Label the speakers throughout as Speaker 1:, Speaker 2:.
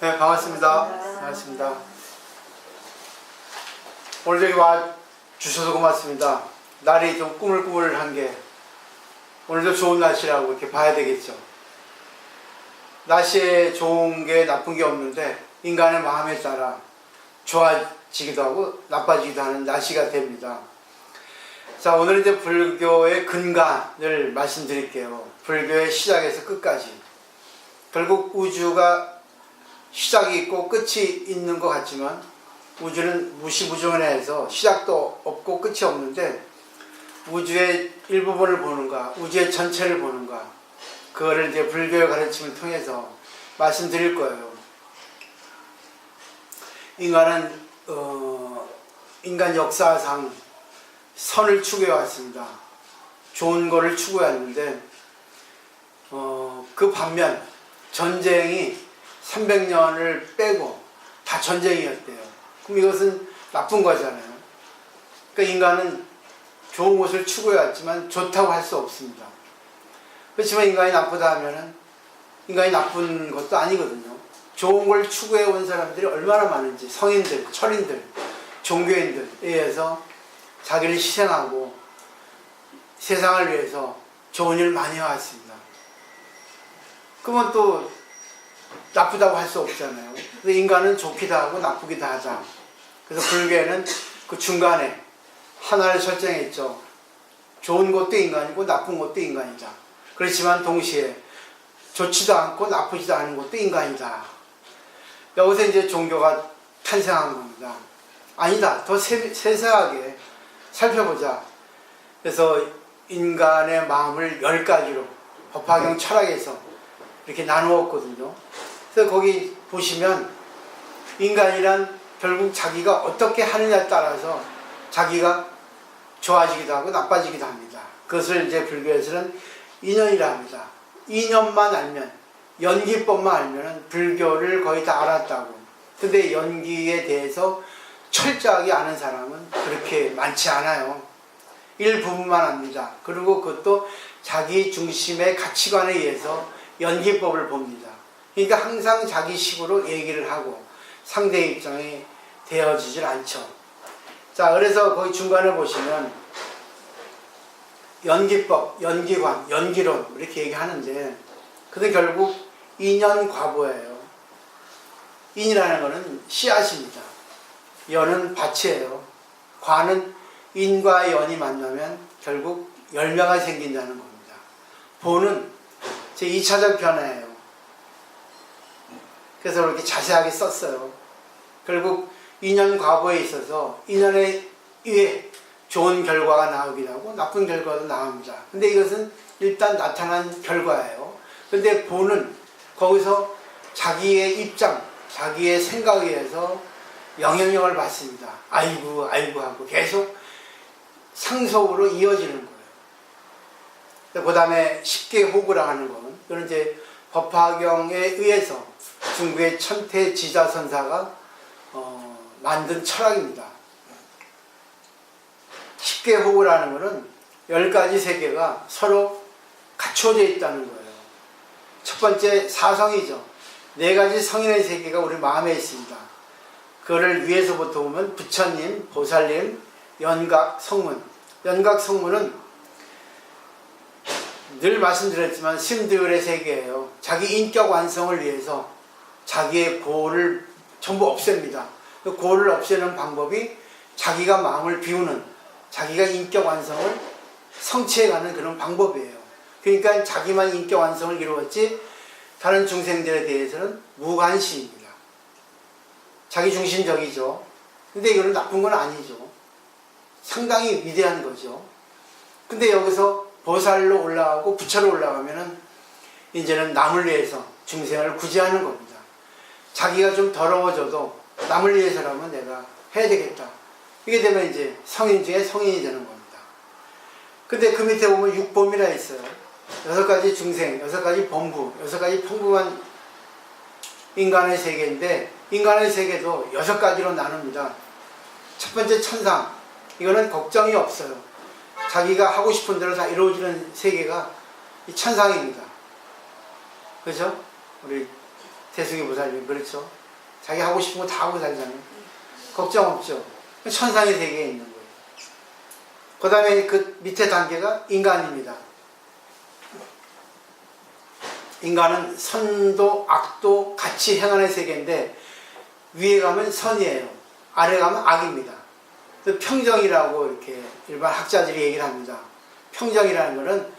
Speaker 1: 네, 반갑습니다. 반갑습니다. 오늘 여기 와 주셔서 고맙습니다. 날이 좀 꾸물꾸물한 게 오늘도 좋은 날씨라고 이렇게 봐야 되겠죠. 날씨에 좋은 게 나쁜 게 없는데 인간의 마음에 따라 좋아지기도 하고 나빠지기도 하는 날씨가 됩니다. 자, 오늘 이제 불교의 근간을 말씀드릴게요. 불교의 시작에서 끝까지. 결국 우주가 시작이 있고 끝이 있는 것 같지만 우주는 무시무정해서 시작도 없고 끝이 없는데 우주의 일부분을 보는가, 우주의 전체를 보는가, 그거를 이제 불교의 가르침을 통해서 말씀드릴 거예요. 인간은 인간 역사상 선을 추구해 왔습니다. 좋은 거를 추구해 왔는데 그 반면 전쟁이 300년을 빼고 다 전쟁이었대요. 그럼 이것은 나쁜 거잖아요. 그러니까 인간은 좋은 것을 추구해 왔지만 좋다고 할 수 없습니다. 그렇지만 인간이 나쁘다 하면은 인간이 나쁜 것도 아니거든요. 좋은 걸 추구해 온 사람들이 얼마나 많은지, 성인들, 철인들, 종교인들에 의해서 자기를 희생하고 세상을 위해서 좋은 일 많이 해왔습니다. 그러면 또 나쁘다고 할 수 없잖아요. 그래서 인간은 좋기도 하고 나쁘기도 하자. 그래서 불교에는 그 중간에 하나를 설정했죠. 좋은 것도 인간이고 나쁜 것도 인간이다. 그렇지만 동시에 좋지도 않고 나쁘지도 않은 것도 인간이다. 여기서 이제 종교가 탄생한 겁니다. 아니다. 더 세세하게 살펴보자. 그래서 인간의 마음을 10가지로 법화경 철학에서 이렇게 나누었거든요. 그래서 거기 보시면 인간이란 결국 자기가 어떻게 하느냐에 따라서 자기가 좋아지기도 하고 나빠지기도 합니다. 그것을 이제 불교에서는 인연이라 합니다. 인연만 알면, 연기법만 알면 불교를 거의 다 알았다고. 근데 연기에 대해서 철저하게 아는 사람은 그렇게 많지 않아요. 일부분만 압니다. 그리고 그것도 자기 중심의 가치관에 의해서 연기법을 봅니다. 그러니까 항상 자기식으로 얘기를 하고 상대의 입장이 되어지질 않죠. 자, 그래서 거기 중간에 보시면 연기법, 연기관, 연기론 이렇게 얘기하는데 그게 결국 인연과보예요. 인이라는 것은 씨앗입니다. 연은 밭이에요. 과는 인과 연이 만나면 결국 열매가 생긴다는 겁니다. 보는 제 2차적 변화예요. 그래서 이렇게 자세하게 썼어요. 결국 인연 과보에 있어서 인연에 의해 좋은 결과가 나오기도 하고 나쁜 결과도 나옵니다. 근데 이것은 일단 나타난 결과예요. 근데 보는 거기서 자기의 입장, 자기의 생각에 의해서 영향력을 받습니다. 아이고 하고 계속 상속으로 이어지는 거예요. 그 다음에 십계호구라고 하는 건 이건 이제 법화경에 의해서 중국의 천태지자선사가 만든 철학입니다. 십계호구라는 것은 10가지 세계가 서로 갖춰져 있다는 거예요. 첫 번째 사성이죠. 4가지 성인의 세계가 우리 마음에 있습니다. 그거를 위에서부터 보면 부처님, 보살님, 연각, 성문. 연각, 성문은 늘 말씀드렸지만 스님들의 세계예요. 자기 인격 완성을 위해서 자기의 고를 전부 없앱니다. 그 고를 없애는 방법이 자기가 마음을 비우는, 자기가 인격 완성을 성취해가는 그런 방법이에요. 그러니까 자기만 인격 완성을 이루었지 다른 중생들에 대해서는 무관심입니다. 자기 중심적이죠. 근데 이거는 나쁜 건 아니죠. 상당히 위대한 거죠. 근데 여기서 보살로 올라가고 부처로 올라가면은 이제는 남을 위해서 중생을 구제하는 겁니다. 자기가 좀 더러워져도 남을 위해서라면 내가 해야 되겠다. 이게 되면 이제 성인 중에 성인이 되는 겁니다. 근데 그 밑에 보면 육범이라 있어요. 6가지 중생, 6가지 범부, 6가지 평범한 인간의 세계인데 인간의 세계도 6가지로 나눕니다. 첫 번째 천상, 이거는 걱정이 없어요. 자기가 하고 싶은 대로 다 이루어지는 세계가 이 천상입니다. 그죠? 우리 대승이보살님. 그렇죠? 자기 하고 싶은 거 다 하고 살잖아요. 걱정 없죠. 천상의 세계에 있는 거예요. 그 다음에 그 밑에 단계가 인간입니다. 인간은 선도 악도 같이 행하는 세계인데 위에 가면 선이에요. 아래 가면 악입니다. 평정이라고 이렇게 일반 학자들이 얘기를 합니다. 평정이라는 거는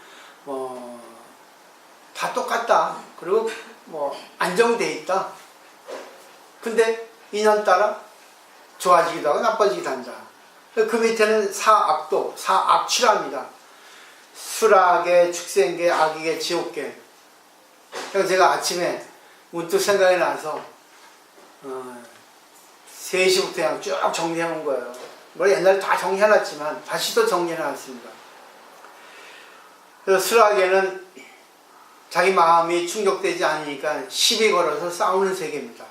Speaker 1: 다 똑같다. 그리고 안정돼 있다. 근데 인연 따라 좋아지기도 하고 나빠지기도 한다. 그 밑에는 사악도, 사악취랍니다. 수락계, 축생계, 악의계, 지옥계. 그래서 제가 아침에 문득 생각이 나서 3시부터 그냥 쭉 정리해 온 거예요. 뭐 옛날에 다 정리해놨지만 다시 또 정리해놨습니다. 그래서 수락계는 자기 마음이 충족되지 않으니까 시비 걸어서 싸우는 세계입니다.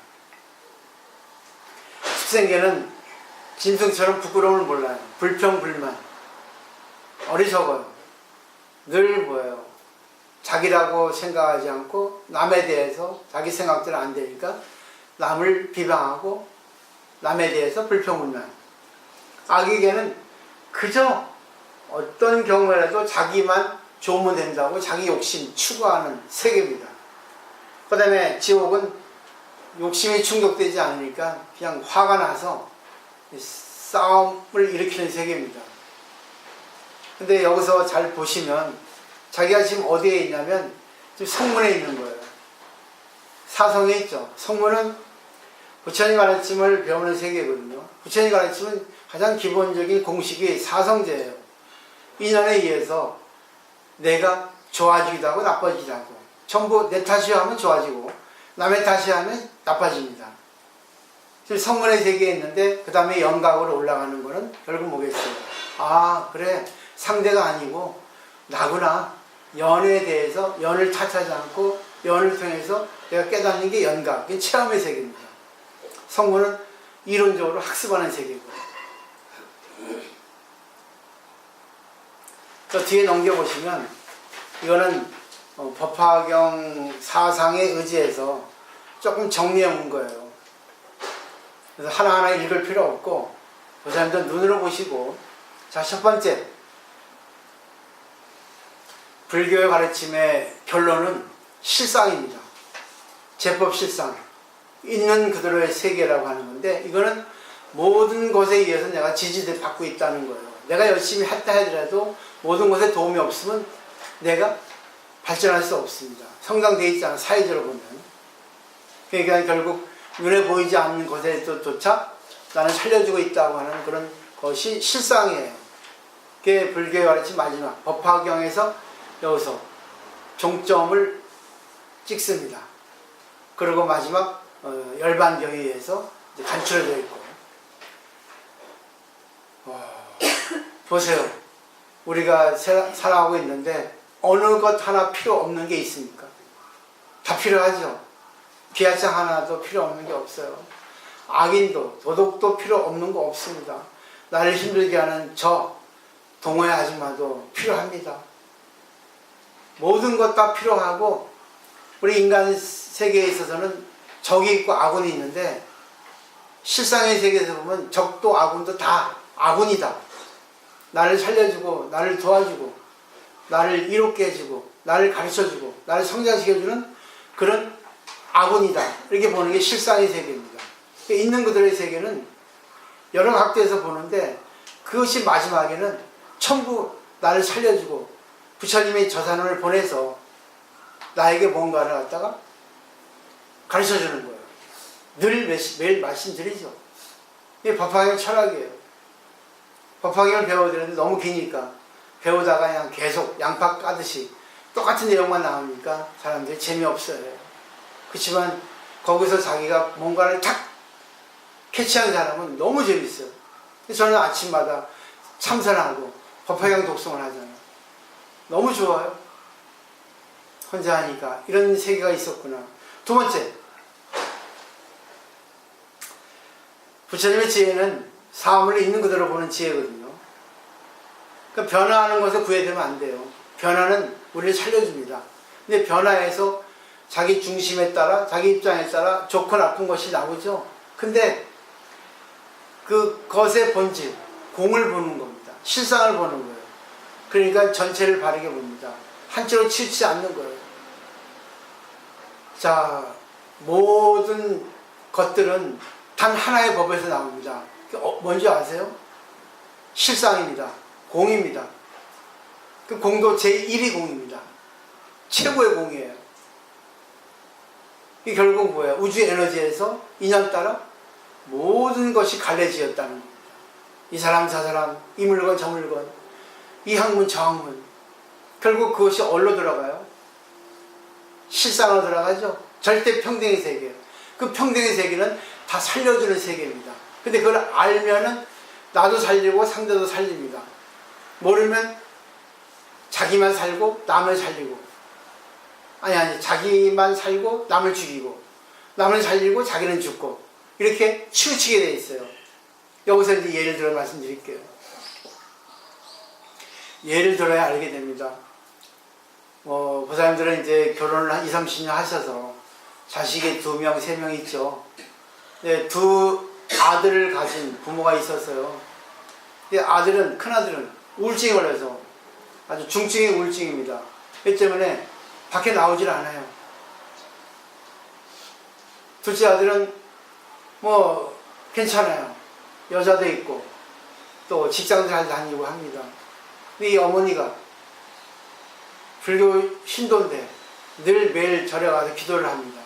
Speaker 1: 축생계는 짐승처럼 부끄러움을 몰라요. 불평불만. 어리석어요. 늘 뭐예요? 자기라고 생각하지 않고 남에 대해서 자기 생각대로 안 되니까 남을 비방하고 남에 대해서 불평불만. 악의계는 그저 어떤 경우라도 자기만 좋으면 된다고 자기 욕심 추구하는 세계입니다. 그 다음에 지옥은 욕심이 충족되지 않으니까 그냥 화가 나서 싸움을 일으키는 세계입니다. 근데 여기서 잘 보시면 자기가 지금 어디에 있냐면 지금 성문에 있는 거예요. 사성에 있죠. 성문은 부처님 가르침을 배우는 세계거든요. 부처님 가르침은 가장 기본적인 공식이 사성제예요. 인연에 의해서 내가 좋아지기도 하고 나빠지기도 하고, 전부 내 탓이 하면 좋아지고 남의 탓이 하면 나빠집니다. 지금 성문의 세계에 있는데 그 다음에 연각으로 올라가는 거는 결국 뭐겠어요? 아 그래, 상대가 아니고 나구나. 연에 대해서 연을 탓하지 않고 연을 통해서 내가 깨닫는 게 연각, 그게 체험의 세계입니다. 성문은 이론적으로 학습하는 세계고. 또 뒤에 넘겨보시면 이거는 법화경 사상에 의지해서 조금 정리해 온 거예요. 그래서 하나하나 읽을 필요 없고 보살님도 눈으로 보시고. 자, 첫 번째, 불교의 가르침의 결론은 실상입니다. 제법 실상, 있는 그대로의 세계라고 하는 건데, 이거는 모든 것에 의해서 내가 지지를 받고 있다는 거예요. 내가 열심히 했다 하더라도 모든 것에 도움이 없으면 내가 발전할 수 없습니다. 성장되어 있잖아, 사회적으로 보면. 그러니까 결국 눈에 보이지 않는 것에조차 나는 살려주고 있다고 하는 그런 것이 실상이에요. 그게 불교의 가르침 마지막 법화경에서 여기서 종점을 찍습니다. 그리고 마지막 열반경에 의해서 간추려져 있고. 보세요. 우리가 살아가고 있는데 어느 것 하나 필요 없는 게 있습니까? 다 필요하죠. 기아장 하나도 필요 없는 게 없어요. 악인도 도덕도 필요 없는 거 없습니다. 나를 힘들게 하는 저 동호회 아줌마도 필요합니다. 모든 것 다 필요하고, 우리 인간 세계에 있어서는 적이 있고 아군이 있는데 실상의 세계에서 보면 적도 아군도 다 아군이다. 나를 살려주고 나를 도와주고 나를 이롭게 해주고 나를 가르쳐주고 나를 성장시켜주는 그런 아군이다. 이렇게 보는 게 실상의 세계입니다. 있는 그들의 세계는 여러 각도에서 보는데 그것이 마지막에는 전부 나를 살려주고 부처님의 저 사람을 보내서 나에게 뭔가를 갖다가 가르쳐주는 거예요. 늘 매일 말씀드리죠. 이게 법화경 철학이에요. 법화경을 배워드렸는데 너무 기니까 배우다가 그냥 계속 양파 까듯이 똑같은 내용만 나오니까 사람들이 재미없어요. 그렇지만 거기서 자기가 뭔가를 탁 캐치한 사람은 너무 재밌어요. 저는 아침마다 참선하고 법화경 독송을 하잖아요. 너무 좋아요. 혼자 하니까 이런 세계가 있었구나. 두 번째, 부처님의 지혜는 사물을 있는 그대로 보는 지혜거든요. 그러니까 변화하는 것에 구애되면 안 돼요. 변화는 우리를 살려줍니다. 근데 변화해서 자기 중심에 따라, 자기 입장에 따라 좋고 나쁜 것이 나오죠. 근데 그 것의 본질, 공을 보는 겁니다. 실상을 보는 거예요. 그러니까 전체를 바르게 봅니다. 한쪽으로 치우치지 않는 거예요. 자, 모든 것들은 단 하나의 법에서 나옵니다. 뭔지 아세요? 실상입니다. 공입니다. 그 공도 제1위 공입니다. 최고의 공이에요. 이게 결국 뭐예요? 우주 에너지에서 인연 따라 모든 것이 갈래지었다는 겁니다. 이 사람 저 사람, 이 물건 저 물건, 이 학문 저 학문. 결국 그것이 어디로 들어가요? 실상으로 들어가죠. 절대 평등의 세계. 그 평등의 세계는 다 살려주는 세계입니다. 근데 그걸 알면은 나도 살리고 상대도 살립니다. 모르면 자기만 살고 남을 살리고, 아니 자기만 살고 남을 죽이고, 남을 살리고 자기는 죽고, 이렇게 치우치게 돼 있어요. 여기서 이제 예를 들어 말씀드릴게요. 예를 들어야 알게 됩니다. 보살님들은 이제 결혼을 한 20, 30년 하셔서 자식이 2명, 3명 있죠. 네, 2 아들을 가진 부모가 있었어요. 아들은, 큰아들은 우울증이 걸려서 아주 중증의 우울증입니다. 그 때문에 밖에 나오질 않아요. 둘째 아들은 뭐 괜찮아요. 여자도 있고 또 직장도 잘 다니고 합니다. 근데 이 어머니가 불교 신도인데 늘 매일 절에 가서 기도를 합니다.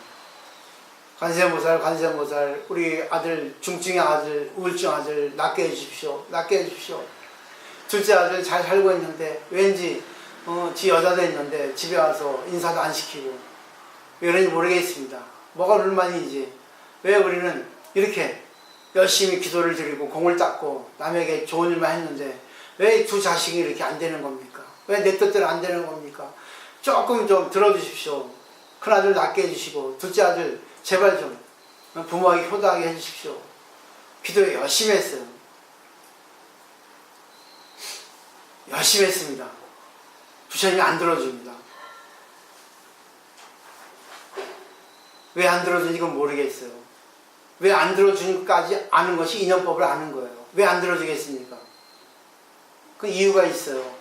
Speaker 1: 관세음보살 우리 아들, 중증의 아들, 우울증 아들 낫게 해주십시오. 낫게 해주십시오. 둘째 아들 잘 살고 있는데 왠지 지 여자도 있는데 집에 와서 인사도 안 시키고 왜 그런지 모르겠습니다. 뭐가 불만인지, 왜 우리는 이렇게 열심히 기도를 드리고 공을 닦고 남에게 좋은 일만 했는데 왜 2 자식이 이렇게 안 되는 겁니까? 왜 내 뜻대로 안 되는 겁니까? 조금 좀 들어주십시오. 큰아들 낫게 해주시고 둘째 아들 제발 좀 부모에게 효도하게 해주십시오. 기도 열심히 했어요. 열심히 했습니다. 부처님이 안 들어줍니다. 왜 안 들어주는지 이건 모르겠어요. 왜 안 들어주는까지 아는 것이 인연법을 아는 거예요. 왜 안 들어주겠습니까? 그 이유가 있어요.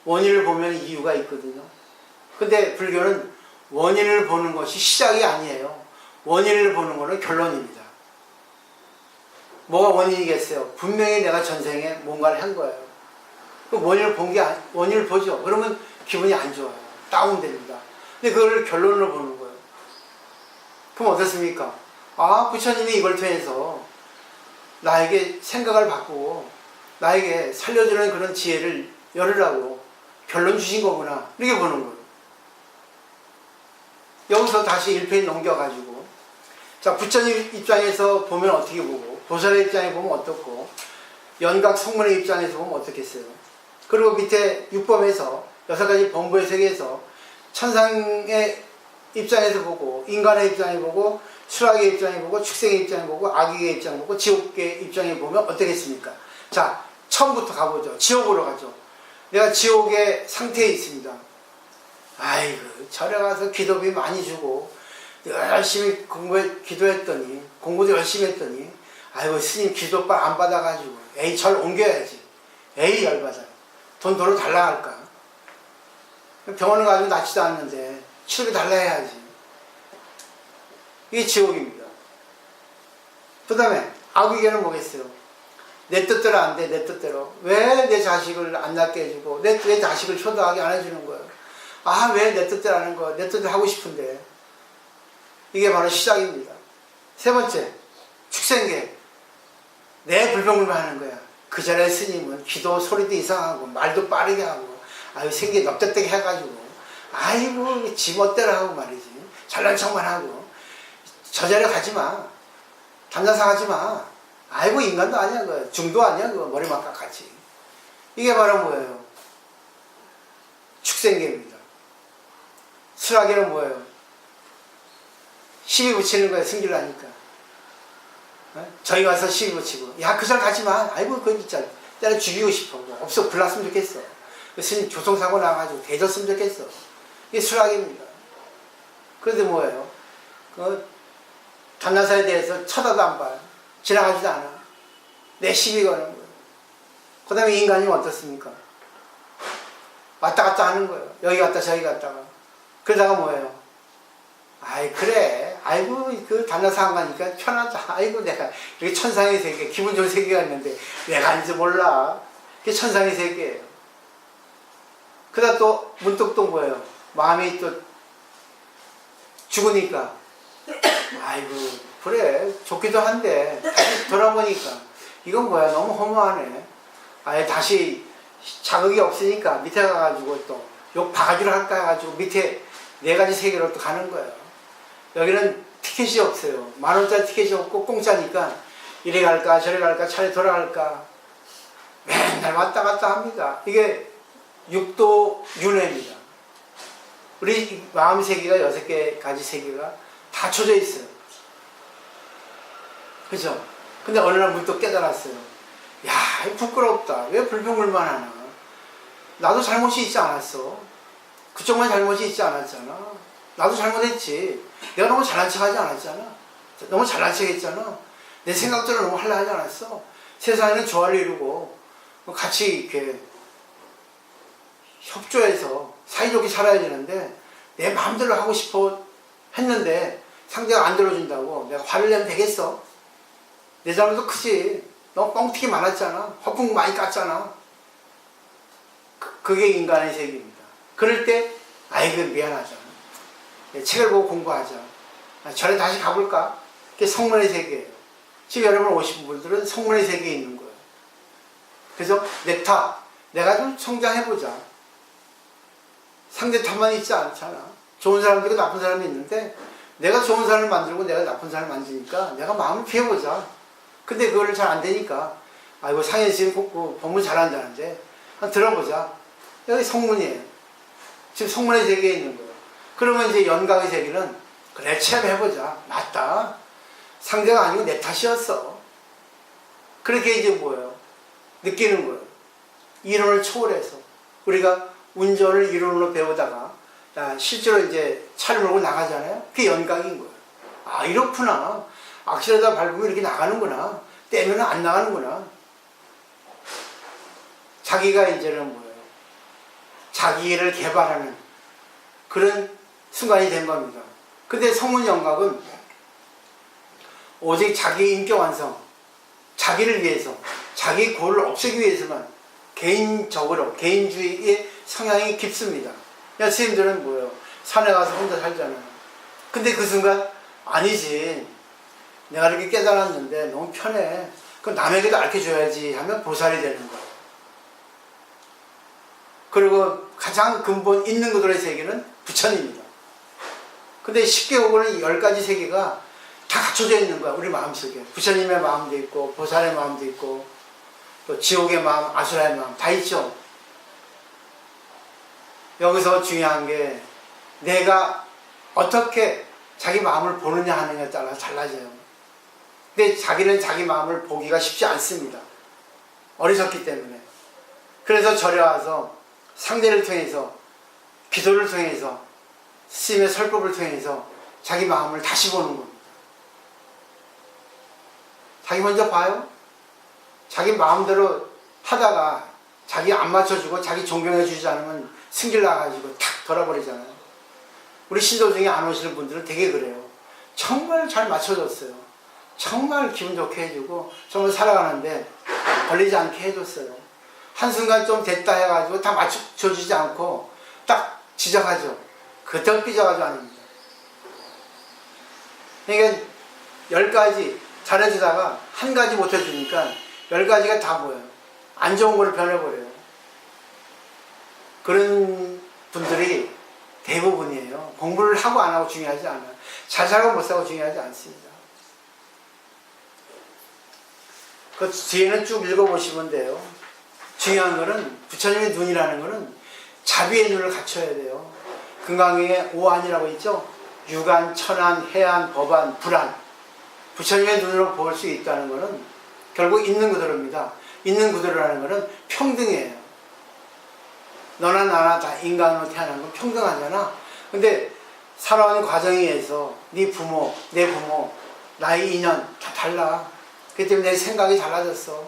Speaker 1: 원인을 보면 이유가 있거든요. 근데 불교는 원인을 보는 것이 시작이 아니에요. 원인을 보는 것은 결론입니다. 뭐가 원인이겠어요? 분명히 내가 전생에 뭔가를 한 거예요. 그 원인을 보죠. 그러면 기분이 안 좋아요. 다운됩니다. 근데 그걸 결론으로 보는 거예요. 그럼 어떻습니까? 부처님이 이걸 통해서 나에게 생각을 바꾸고 나에게 살려주는 그런 지혜를 열으라고 결론 주신 거구나. 이렇게 보는 거예요. 여기서 다시 1페이지 넘겨가지고, 자, 부처님 입장에서 보면 어떻게 보고, 보살의 입장에 보면 어떻고, 연각 성문의 입장에서 보면 어떻겠어요? 그리고 밑에 육법에서 6가지 범부의 세계에서 천상의 입장에서 보고, 인간의 입장에 보고, 수락의 입장에 보고, 축생의 입장에 보고, 악의 입장에 보고, 지옥의 입장에 보면 어떻겠습니까? 자, 처음부터 가보죠. 지옥으로 가죠. 내가 지옥의 상태에 있습니다. 아이고, 절에 가서 기도비 많이 주고 열심히 기도했더니, 공부도 열심히 했더니, 아이고 스님 기도밥 안 받아가지고 에이 절 옮겨야지. 에이 열받아요. 돈 도로 달라 할까? 병원을 가지고 낫지도 않는데 치료비 달라 해야지. 이게 지옥입니다. 그 다음에 악의계는 뭐겠어요? 내 뜻대로 안 돼. 내 뜻대로. 왜 내 자식을 안 낳게 해주고 내 자식을 효도하게 안 해주는 거예요? 왜 내 뜻대로 하는 거야? 내 뜻대로 하고 싶은데. 이게 바로 시작입니다. 세 번째, 축생계. 내 불평불만 하는 거야. 그 전에 스님은 기도 소리도 이상하고 말도 빠르게 하고 생기 넙대대게 해가지고 아이고 지 멋대로 하고 말이지. 잘난 척만 하고 저 자리에 가지 마. 담자사 하지 마. 아이고 인간도 아니야. 그 중도 아니야. 그 머리만 깎았지. 이게 바로 뭐예요? 축생계입니다. 수락에는 뭐예요? 시비 붙이는 거예요. 승질 나니까. 저희 와서 시비 붙이고 그 절 가지마. 아이고 그건 진짜 때려 죽이고 싶어. 없어 불났으면 좋겠어. 스님 교통사고 나가지고 대졌으면 좋겠어. 이게 수락입니다. 그런데 뭐예요? 그 단나사에 대해서 쳐다도 안 봐요. 지나가지도 않아. 내 시비 거는 거예요. 그 다음에 인간이 어떻습니까? 왔다 갔다 하는 거예요. 여기 갔다 저기 갔다가. 그러다가 뭐예요? 아이 그래. 아이고 그 단나사 안 가니까 편하다. 아이고 내가 이렇게 천상의 세계, 기분 좋은 세계가 있는데 왜 가는지 몰라. 그게 천상의 세계예요. 그러다 또 문득 또 뭐예요? 마음이 또 죽으니까 아이고 그래 좋기도 한데 다시 돌아보니까 이건 뭐야 너무 허무하네. 아예 다시 자극이 없으니까 밑에 가가지고 또 욕 바가지로 할까 해가지고 밑에 4가지 세계로 또 가는 거예요. 여기는 티켓이 없어요. 10,000원짜리 티켓이 없고 공짜니까 이래 갈까 저래 갈까 차례 돌아갈까 맨날 왔다 갔다 합니다. 이게 육도 윤회입니다. 우리 마음 세계가 6가지 세계가 다 쳐져 있어요. 그죠? 근데 어느 날 문득 깨달았어요. 야, 부끄럽다. 왜 불평불만 하나? 나도 잘못이 있지 않았어. 그쪽만 잘못이 있지 않았잖아. 나도 잘못했지. 내가 너무 잘난 척 하지 않았잖아. 너무 잘난 척 했잖아. 내 생각대로 너무 하려 하지 않았어. 세상에는 조화를 이루고 같이 이렇게 협조해서 사이좋게 살아야 되는데 내 마음대로 하고 싶어 했는데 상대가 안 들어준다고 내가 화를 내면 되겠어? 내 잘못도 크지. 너무 뻥튀기 많았잖아. 허풍 많이 깠잖아. 그게 인간의 세계입니다. 그럴 때 아이고 미안하잖아. 책을 보고 공부하자. 전에 다시 가볼까? 그게 성문의 세계예요. 지금 여러분 오신 분들은 성문의 세계에 있는 거예요. 그래서 내 탓, 내가 좀 성장해보자. 상대 탓만 있지 않잖아. 좋은 사람도 있고 나쁜 사람이 있는데 내가 좋은 사람을 만들고 내가 나쁜 사람을 만드니까 내가 마음을 피해보자. 근데 그거를 잘 안 되니까 아이고 상현 씨는 공부 잘한다는데 한번 들어보자. 여기 성문이에요. 지금 성문의 세계에 있는 거예요. 그러면 이제 연각의 세계는 그래 체험해보자. 맞다. 상대가 아니고 내 탓이었어. 그렇게 이제 뭐예요? 느끼는 거예요. 이론을 초월해서 우리가 운전을 이론으로 배우다가 실제로 이제 차를 몰고 나가잖아요. 그게 연각인 거예요. 아 이렇구나. 악셀에다 밟으면 이렇게 나가는구나. 떼면 안 나가는구나. 자기가 이제는 뭐예요? 자기를 개발하는 그런 순간이 된 겁니다. 근데 성문 연각은 오직 자기 인격 완성, 자기를 위해서, 자기 고를 없애기 위해서만 개인적으로, 개인주의의 성향이 깊습니다. 스님들은 뭐예요? 산에 가서 혼자 살잖아요. 근데 그 순간 아니지. 내가 이렇게 깨달았는데 너무 편해. 그럼 남에게도 알려줘야지 하면 보살이 되는 거예요. 그리고 가장 근본 있는 그들의 세계는 부처님입니다. 근데 10개국은 10가지 세계가 다 갖춰져 있는 거야. 우리 마음속에. 부처님의 마음도 있고 보살의 마음도 있고 또 지옥의 마음, 아수라의 마음 다 있죠. 여기서 중요한 게 내가 어떻게 자기 마음을 보느냐 하느냐에 따라서 달라져요. 근데 자기는 자기 마음을 보기가 쉽지 않습니다. 어리석기 때문에. 그래서 절에 와서 상대를 통해서 기도를 통해서 스님의 설법을 통해서 자기 마음을 다시 보는 겁니다. 자기 먼저 봐요. 자기 마음대로 하다가 자기 안 맞춰주고 자기 존경해 주지 않으면 승질 나가지고 탁 돌아버리잖아요. 우리 신도 중에 안 오시는 분들은 되게 그래요. 정말 잘 맞춰줬어요. 정말 기분 좋게 해주고 정말 살아가는데 걸리지 않게 해줬어요. 한순간 좀 됐다 해가지고 다 맞춰주지 않고 딱 지적하죠. 그때가 삐져가지고 아닙니다. 그러니까 10가지 잘해주다가 한 가지 못해주니까 10가지가 다 뭐예요? 안 좋은 거를 변해버려요. 그런 분들이 대부분이에요. 공부를 하고 안 하고 중요하지 않아요. 잘 살고 못 살고 중요하지 않습니다. 그 뒤에는 쭉 읽어보시면 돼요. 중요한 거는 부처님의 눈이라는 거는 자비의 눈을 갖춰야 돼요. 금강경에 오안이라고 있죠. 유관, 천안, 해안, 법안, 불안. 부처님의 눈으로 볼 수 있다는 거는 결국 있는 그대로입니다. 있는 그대로라는 거는 평등이에요. 너나 나나 다 인간으로 태어난 건 평등하잖아. 근데 살아온 과정에 의해서 네 부모, 내 부모, 나의 인연 다 달라. 그렇기 때문에 내 생각이 달라졌어.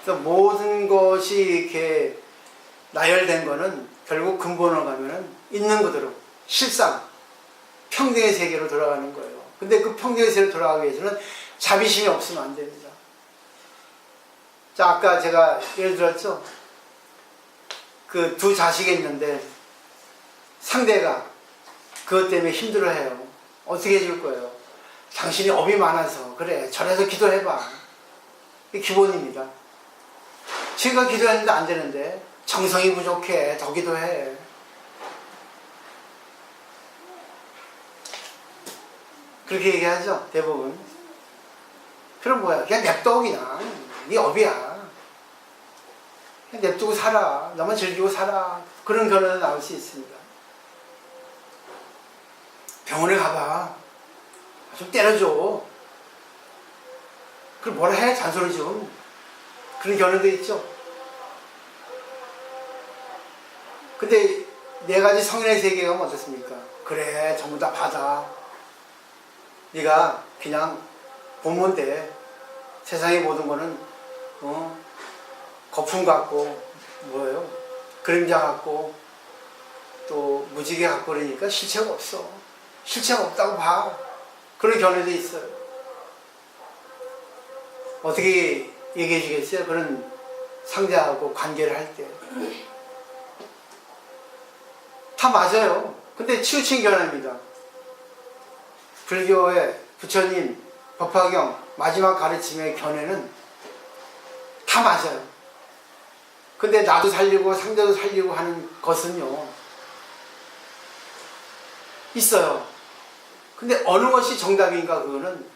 Speaker 1: 그래서 모든 것이 이렇게 나열된 거는 결국 근본으로 가면은 있는 그대로 실상 평등의 세계로 돌아가는 거예요. 근데 그 평등의 세계로 돌아가기 위해서는 자비심이 없으면 안 됩니다. 자, 아까 제가 예를 들었죠. 그 두 자식이 있는데 상대가 그것 때문에 힘들어해요. 어떻게 해줄 거예요? 당신이 업이 많아서 그래 절에서 기도해봐. 이게 기본입니다. 제가 기도했는데 안 되는데 정성이 부족해 더 기도해. 그렇게 얘기하죠 대부분. 그럼 뭐야 그냥 냅둬 그냥 네 업이야. 그냥 냅두고 살아. 너만 즐기고 살아. 그런 결론이 나올 수 있습니다. 병원에 가봐. 좀 때려줘. 그럼 뭐라 해? 잔소리 좀. 그런 결론도 있죠. 근데 네 가지 성인의 세계가 어떻습니까? 그래 전부 다 받아. 네가 그냥 보면 돼. 세상의 모든 거는 거품 같고 뭐예요? 그림자 같고 또 무지개 같고 그러니까 실체가 없어. 실체가 없다고 봐. 그런 견해도 있어요. 어떻게 얘기해 주겠어요? 그런 상대하고 관계를 할 때. 다 맞아요. 근데 치우친 견해입니다. 불교의 부처님, 법화경 마지막 가르침의 견해는 다 맞아요. 근데 나도 살리고 상대도 살리고 하는 것은요 있어요. 근데 어느 것이 정답인가 그거는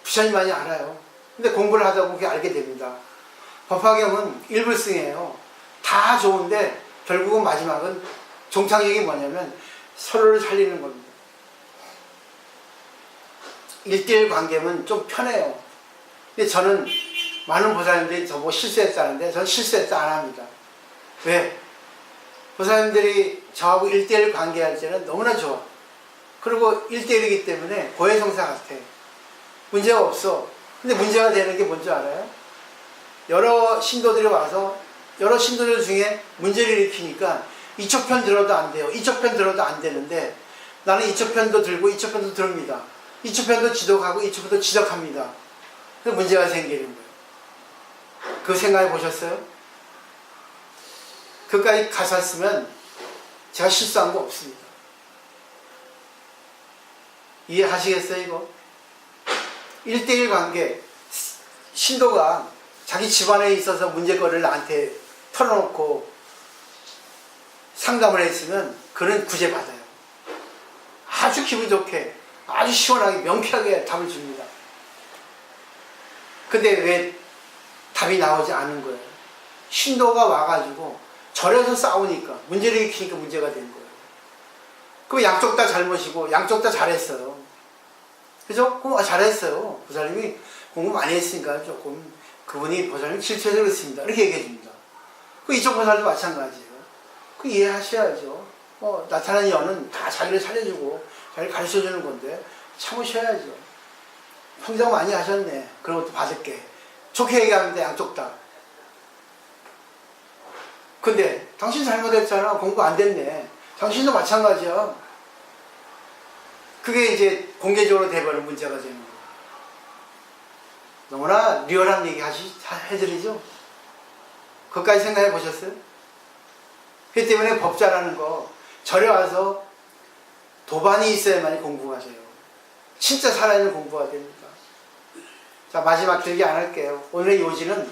Speaker 1: 부처님만이 알아요. 근데 공부를 하다 보면 그게 알게 됩니다. 법화경은 일불승이에요. 다 좋은데 결국은 마지막은 종착역이 뭐냐면 서로를 살리는 겁니다. 1대1 관계면 좀 편해요. 근데 저는 많은 보살님들이 저보고 실수했다는데 저는 실수했다 안 합니다. 왜? 보살님들이 저하고 1대1 관계할 때는 너무나 좋아. 그리고 1대1이기 때문에 고해성사 같아. 문제가 없어. 근데 문제가 되는 게 뭔지 알아요? 여러 신도들이 와서 여러 신도들 중에 문제를 일으키니까 이쪽 편 들어도 안 돼요. 이쪽 편 들어도 안 되는데 나는 이쪽 편도 들고 이쪽 편도 들습니다. 이쪽 편도 지적하고 이쪽 편도 지적합니다. 그래서 문제가 생기는 거예요. 그 생각해 보셨어요? 그까지 가셨으면 제가 실수한 거 없습니다. 이해하시겠어요 이거? 1대1 관계. 신도가 자기 집안에 있어서 문제거리를 나한테 털어놓고 상담을 했으면 그는 구제받아요. 아주 기분 좋게 아주 시원하게 명쾌하게 답을 줍니다. 근데 왜 답이 나오지 않은 거예요? 신도가 와가지고 절에서 싸우니까 문제를 일으키니까 문제가 된 거예요. 그럼 양쪽 다 잘못이고 양쪽 다 잘했어요. 그죠? 그럼 잘했어요. 보살님이 공부 많이 했으니까 조금 그분이 보살님 실수해서 그렇습니다. 이렇게 얘기해 줍니다. 그 이쪽 보살도 마찬가지예요. 그 이해하셔야죠. 나타난 연은 다 자기를 살려주고 자기를 가르쳐주는 건데 참으셔야죠. 평생 많이 하셨네. 그런 것도 받을게. 좋게 얘기하는데 양쪽 다. 근데 당신 잘못했잖아. 공부 안 됐네. 당신도 마찬가지야. 그게 이제 공개적으로 돼버리는 문제가 되는 거예요. 너무나 리얼한 얘기 해드리죠? 그것까지 생각해 보셨어요? 그렇기 때문에 법자라는 거 절에 와서 도반이 있어야만 공부가 돼요. 진짜 살아있는 공부가 됩니다. 자, 마지막 길게 안 할게요. 오늘의 요지는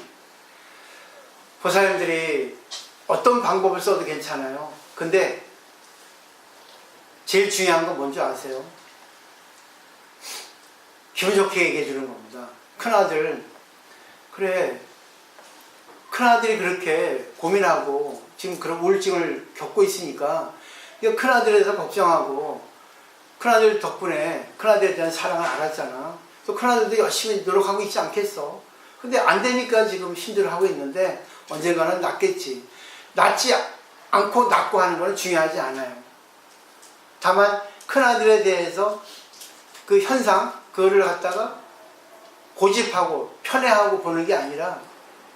Speaker 1: 보살님들이 어떤 방법을 써도 괜찮아요. 근데 제일 중요한 건 뭔지 아세요? 기분 좋게 얘기해 주는 겁니다. 큰아들, 그래, 큰아들이 그렇게 고민하고 지금 그런 우울증을 겪고 있으니까 이거 큰아들에 대해서 걱정하고 큰아들 덕분에 큰아들에 대한 사랑을 알았잖아. 또 큰아들도 열심히 노력하고 있지 않겠어. 근데 안 되니까 지금 힘들어하고 있는데 언젠가는 낫겠지. 낫지 않고 낳고 하는 거는 중요하지 않아요. 다만 큰아들에 대해서 그 현상, 그거를 갖다가 고집하고 편애하고 보는 게 아니라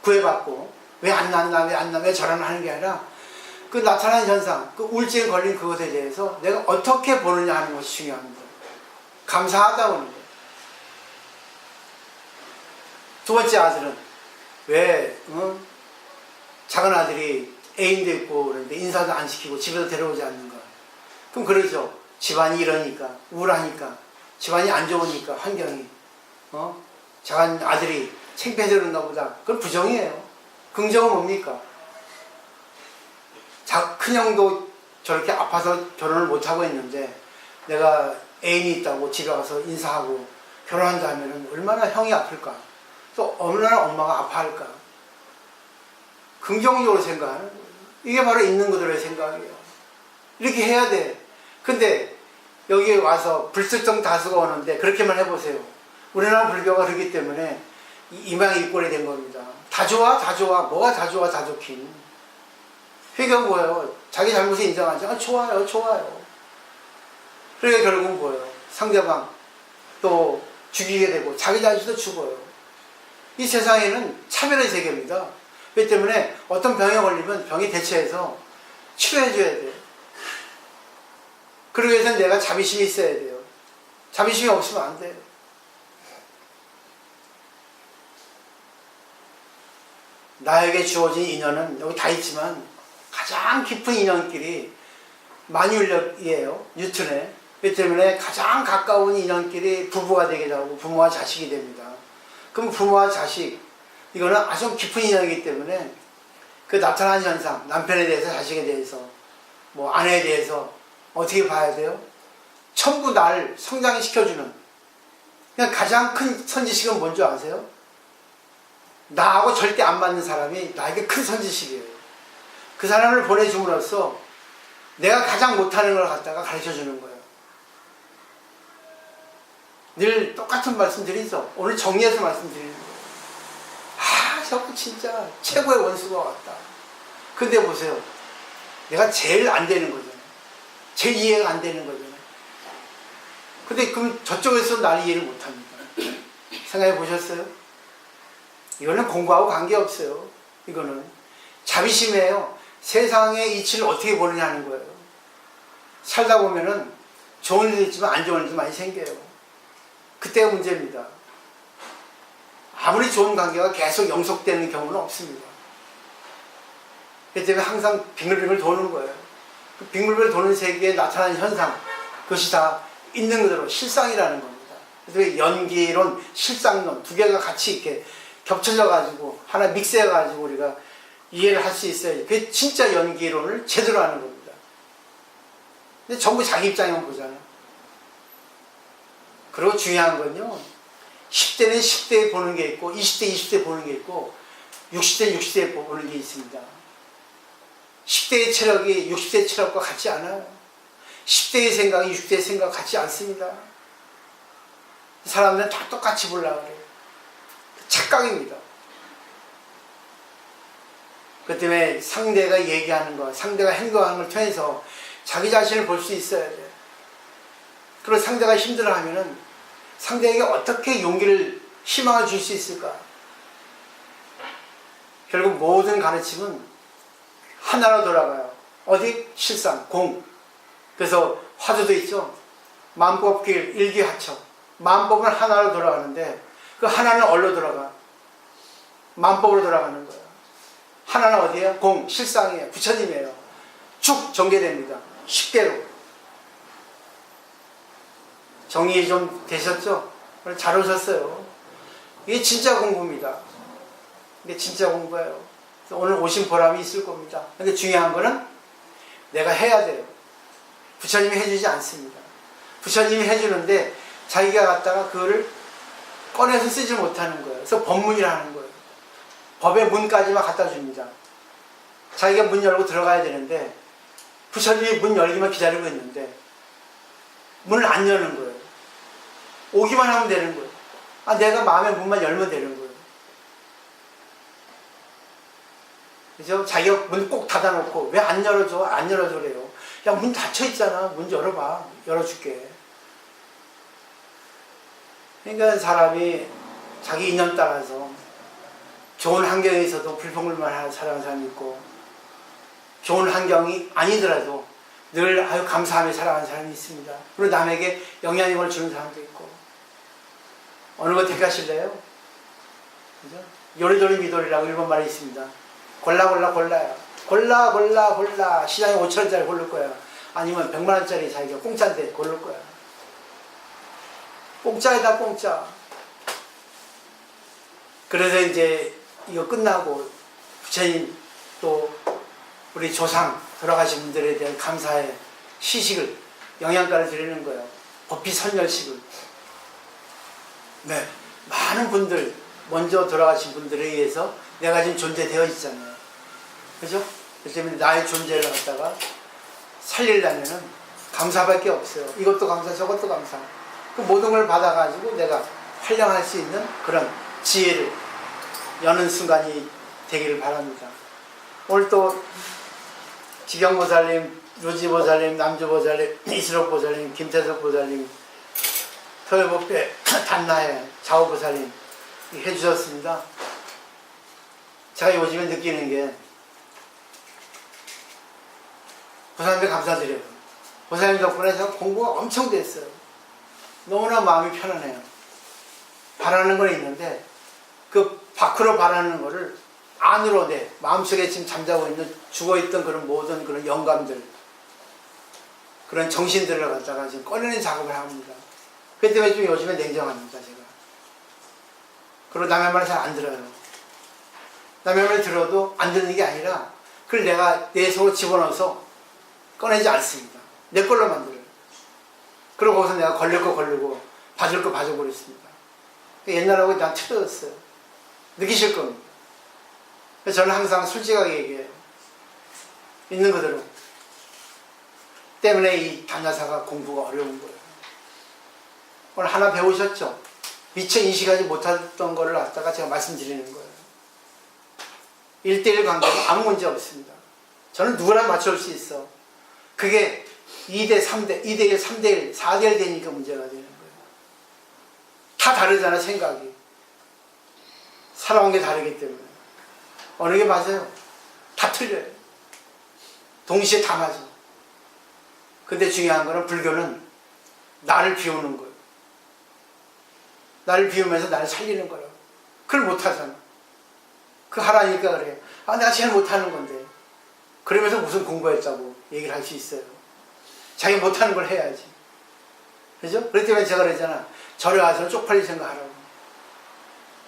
Speaker 1: 구애받고 왜 안 낳나 왜 안 낳나 왜 저러나 하는 게 아니라 그 나타나는 현상, 그 우울증에 걸린 그것에 대해서 내가 어떻게 보느냐 하는 것이 중요합니다. 감사하다고 하는 거예요. 두 번째 아들은 왜 작은 아들이 애인도 있고 그런데 인사도 안 시키고 집에도 데려오지 않는가. 그럼 그러죠. 집안이 이러니까 우울하니까 집안이 안 좋으니까 환경이 작은 아들이 창피해서 그런가 보다. 그건 부정이에요. 긍정은 뭡니까? 큰형도 저렇게 아파서 결혼을 못하고 있는데 내가 애인이 있다고 집에 와서 인사하고 결혼한다 하면 얼마나 형이 아플까? 또 얼마나 엄마가 아파할까? 긍정적으로 생각하는 거예요. 이게 바로 있는 그대로의 생각이에요. 이렇게 해야 돼. 근데 여기 와서 불특정 다수가 오는데 그렇게만 해보세요. 우리나라 불교가 그렇기 때문에 이망이 일꼴이 된 겁니다. 다 좋아, 다 좋아. 뭐가 다 좋아, 다 좋긴. 회개가 뭐예요? 자기 잘못을 인정하지. 좋아요, 좋아요. 그러니까 결국은 뭐예요? 상대방 또 죽이게 되고 자기 자신도 죽어요. 이 세상에는 차별의 세계입니다. 그렇기 때문에 어떤 병에 걸리면 병이 대처해서 치료해줘야 돼요. 그러기 위해서는 내가 자비심이 있어야 돼요. 자비심이 없으면 안 돼요. 나에게 주어진 인연은 여기 다 있지만 가장 깊은 인연끼리 만유인력이에요. 뉴턴에. 그렇기 때문에 가장 가까운 인연끼리 부부가 되게 되고 부모와 자식이 됩니다. 그럼 부모와 자식 이거는 아주 깊은 인연이기 때문에 그 나타나는 현상, 남편에 대해서 자식에 대해서 뭐 아내에 대해서 어떻게 봐야 돼요? 전부 날 성장시켜주는 그냥 가장 큰 선지식은 뭔지 아세요? 나하고 절대 안 맞는 사람이 나에게 큰 선지식이에요. 그 사람을 보내줌으로써 내가 가장 못하는 걸 갖다가 가르쳐주는 거예요. 늘 똑같은 말씀 드리죠. 오늘 정리해서 말씀드리는 거예요. 저거 진짜 최고의 원수가 왔다. 근데 보세요. 내가 제일 안 되는 거잖아요. 제일 이해가 안 되는 거잖아요. 근데 그럼 저쪽에서 날 이해를 못 합니다. 생각해 보셨어요? 이거는 공부하고 관계없어요. 이거는 자비심이에요. 세상의 이치를 어떻게 보느냐 하는 거예요. 살다 보면은 좋은 일도 있지만 안 좋은 일도 많이 생겨요. 그때가 문제입니다. 아무리 좋은 관계가 계속 영속되는 경우는 없습니다. 그렇기 때문에 항상 빙글빙글 도는 거예요. 그 빙글빙글 도는 세계에 나타나는 현상, 그것이 다 있는 그대로 실상이라는 겁니다. 그래서 연기론, 실상론 두 개가 같이 이렇게 겹쳐져 가지고 하나 믹스해 가지고 우리가 이해를 할 수 있어야지. 그게 진짜 연기론을 제대로 하는 겁니다. 근데 전부 자기 입장에만 보잖아요. 그리고 중요한 건요. 10대는 10대 보는 게 있고 20대 20대 보는 게 있고 60대 60대 보는 게 있습니다. 10대의 체력이 60대의 체력과 같지 않아요. 10대의 생각이 60대의 생각과 같지 않습니다. 사람들은 다 똑같이 보려고 그래요. 착각입니다. 그 때문에 상대가 얘기하는 것, 상대가 행동하는 걸 통해서 자기 자신을 볼 수 있어야 돼요. 그리고 상대가 힘들어하면은 상대에게 어떻게 용기를, 희망을 줄 수 있을까? 결국 모든 가르침은 하나로 돌아가요. 어디? 실상, 공. 그래서 화두도 있죠. 만법길, 일기하처. 만법은 하나로 돌아가는데 그 하나는 어디로 돌아가? 만법으로 돌아가는 거예요. 하나는 어디예요? 공, 실상이에요. 부처님이에요. 쭉 전개됩니다. 10개로. 정리 좀 되셨죠? 잘 오셨어요. 이게 진짜 공부입니다. 이게 진짜 공부예요. 오늘 오신 보람이 있을 겁니다. 근데 중요한 거는 내가 해야 돼요. 부처님이 해주지 않습니다. 부처님이 해주는데 자기가 갖다가 그거를 꺼내서 쓰지 못하는 거예요. 그래서 법문이라 하는 거예요. 법의 문까지만 갖다 줍니다. 자기가 문 열고 들어가야 되는데 부처님이 문 열기만 기다리고 있는데 문을 안 여는 거예요. 오기만 하면 되는 거예요. 내가 마음의 문만 열면 되는 거예요. 그죠? 자기가 문 꼭 닫아놓고 왜 안 열어줘? 안 열어줘 그래요. 야, 문 닫혀 있잖아. 문 열어봐. 열어줄게. 그러니까 사람이 자기 인연 따라서 좋은 환경에서도 불평불만 살아가는 사람이 있고, 좋은 환경이 아니더라도 늘 아유 감사하며 살아가는 사람이 있습니다. 그리고 남에게 영향력을 주는 사람도 있고. 어느 거 택하실래요? 그죠? 요리조리 미도리라고 일본 말이 있습니다. 골라요. 골라. 시장에 5천원짜리 고를 거야. 아니면 100만원짜리 자기가 공짜인데 고를 거야. 공짜이다, 공짜. 그래서 이제 이거 끝나고 부처님 또 우리 조상 돌아가신 분들에 대한 감사의 시식을, 영양가를 드리는 거예요. 법비 선열식을. 네, 많은 분들, 먼저 돌아가신 분들에 의해서 내가 지금 존재되어 있잖아요. 그죠? 그렇기 때문에 나의 존재를 갖다가 살리려면은 감사밖에 없어요. 이것도 감사, 저것도 감사. 그 모든 걸 받아가지고 내가 활용할 수 있는 그런 지혜를 여는 순간이 되기를 바랍니다. 오늘 또 지경보살님, 루지보살님, 남주보살님, 이수록보살님, 김태석보살님, 토요법배, 단나해, 좌우보살님 해주셨습니다. 제가 요즘에 느끼는 게 보살님께 감사드려요. 보살님 덕분에 제가 공부가 엄청 됐어요. 너무나 마음이 편안해요. 바라는 건 있는데 그 밖으로 바라는 거를 안으로 내 마음속에 지금 잠자고 있는 죽어있던 그런 모든 그런 영감들, 그런 정신들을 갖다가 지금 꺼내는 작업을 합니다. 그렇기 때문에 좀 요즘에 냉정합니다, 제가. 그리고 남의 말을 잘 안 들어요. 남의 말을 들어도 안 듣는 게 아니라 그걸 내가 내 속으로 집어넣어서 꺼내지 않습니다. 내 걸로 만들어요. 그리고 거기서 내가 걸릴 거 걸리고 봐줄 거 봐줘버렸습니다. 옛날하고 난 틀려졌어요. 느끼실 겁니다. 그래서 저는 항상 솔직하게 얘기해요. 있는 그대로. 때문에 이 단야사가 공부가 어려운 거예요. 오늘 하나 배우셨죠? 미처 인식하지 못했던 거를 갖다가 제가 말씀드리는 거예요. 1대1 관계도 아무 문제 없습니다. 저는 누구나 맞춰올 수 있어. 그게 2대 3대, 2대1, 3대1, 4대1 되니까 문제가 되는 거예요. 다 다르잖아, 생각이. 살아온 게 다르기 때문에. 어느 게 맞아요? 다 틀려요. 동시에 다 맞아. 근데 중요한 거는 불교는 나를 비우는 거예요. 나를 비우면서 나를 살리는 거라고. 그걸 못하잖아. 그 하라니까 그래. 아, 내가 제일 못하는 건데. 그러면서 무슨 공부했다고 얘기를 할 수 있어요. 자기 못하는 걸 해야지. 그죠? 그렇기 때문에 제가 그랬잖아. 절에 와서는 쪽팔릴 생각하라고.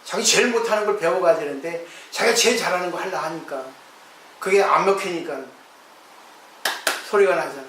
Speaker 1: 자기 제일 못하는 걸 배워가야 되는데 자기가 제일 잘하는 거 하려 하니까 그게 안 먹히니까 소리가 나잖아.